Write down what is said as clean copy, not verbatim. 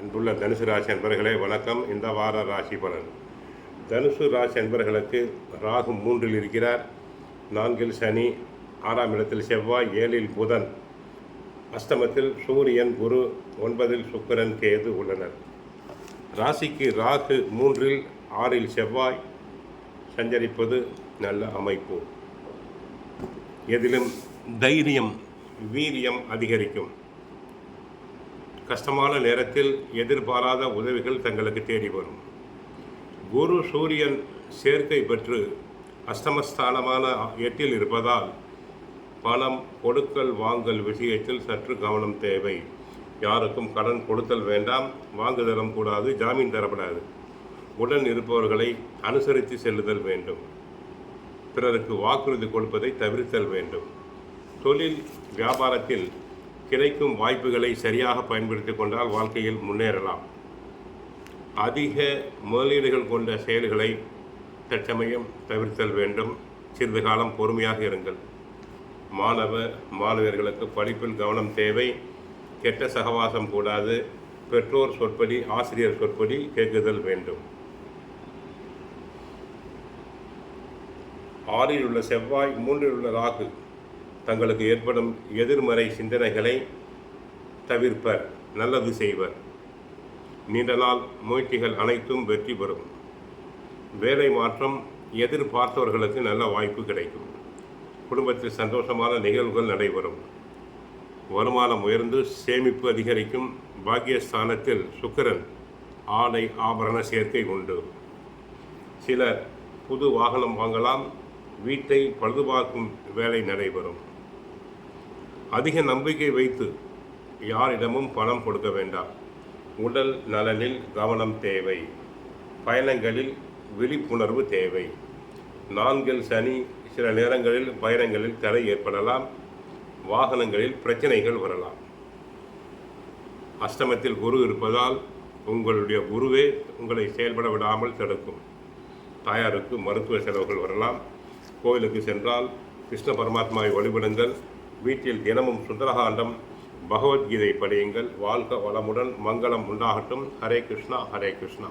அன்புள்ள தனுசு ராசி அன்பர்களே வணக்கம். இந்த வார ராசி பலன். தனுசு ராசி அன்பர்களுக்கு ராகு 3 இருக்கிறார், 4 சனி, 6ஆம் இடத்தில் செவ்வாய், 7 புதன், அஷ்டமத்தில் சூரியன், குரு, 9 சுக்கிரன், கேது உள்ளனர். ராசிக்கு ராகு 3, 6 செவ்வாய் சஞ்சரிப்பது நல்ல அமைப்பு. எதிலும் தைரியம், வீரியம் அதிகரிக்கும். கஷ்டமான நேரத்தில் எதிர்பாராத உதவிகள் தங்களுக்கு தேடி வரும். குரு சூரியன் சேர்க்கை பெற்று அஷ்டமஸ்தானமான 8 இருப்பதால் பணம் கொடுக்கல் வாங்கல் விஷயத்தில் சற்று கவனம் தேவை. யாருக்கும் கடன் கொடுத்தல் வேண்டாம், வாங்குதலும் கூடாது, ஜாமீன் தரப்படாது. உடன் இருப்பவர்களை அனுசரித்து செல்லுதல் வேண்டும். பிறருக்கு வாக்குறுதி கொடுப்பதை தவிர்த்தல் வேண்டும். தொழில் வியாபாரத்தில் கிடைக்கும் வாய்ப்புகளை சரியாக பயன்படுத்தி கொண்டால் வாழ்க்கையில் முன்னேறலாம். அதிக முதலீடுகள் கொண்ட செயல்களை தற்சமயம் தவிர்த்தல் வேண்டும். சிறிது காலம் பொறுமையாக இருங்கள். மாணவர்களுக்கு படிப்பில் கவனம் தேவை. கெட்ட சகவாசம் கூடாது. பெற்றோர் சொற்படி, ஆசிரியர் சொற்படி கேட்குதல் வேண்டும். 6 உள்ள செவ்வாய், 3 உள்ள ராகு தங்களுக்கு ஏற்படும் எதிர்மறை சிந்தனைகளை தவிர்ப்பர், நல்லது செய்வர். நீண்ட நாள் முயற்சிகள் அனைத்தும் வெற்றி பெறும். வேலை மாற்றம் எதிர்பார்த்தவர்களுக்கு நல்ல வாய்ப்பு கிடைக்கும். குடும்பத்தில் சந்தோஷமான நிகழ்வுகள் நடைபெறும். வருமானம் உயர்ந்து சேமிப்பு அதிகரிக்கும். பாக்கியஸ்தானத்தில் சுக்கிரன், ஆடை ஆபரண சேர்க்கை உண்டு. சிலர் புது வாகனம் வாங்கலாம். வீட்டை பழுதுபார்க்கும் வேலை நடைபெறும். அதிக நம்பிக்கை வைத்து யாரிடமும் பணம் கொடுக்க வேண்டாம். உடல் நலனில் கவனம் தேவை. பயணங்களில் விழிப்புணர்வு தேவை. 4 சனி சில நேரங்களில் பயணங்களில் தடை ஏற்படலாம். வாகனங்களில் பிரச்சனைகள் வரலாம். அஷ்டமத்தில் குரு இருப்பதால் உங்களுடைய குருவே உங்களை செயல்பட விடாமல் தடுக்கும். தாயாருக்கு மருத்துவ செலவுகள் வரலாம். கோயிலுக்கு சென்றால் கிருஷ்ண பரமாத்மாவை வழிபடுங்கள். வீட்டில் தினமும் சுந்தரகாண்டம், பகவத்கீதை படியுங்கள். வாழ்க வளமுடன், மங்களம் உண்டாகட்டும். ஹரே கிருஷ்ணா, ஹரே கிருஷ்ணா.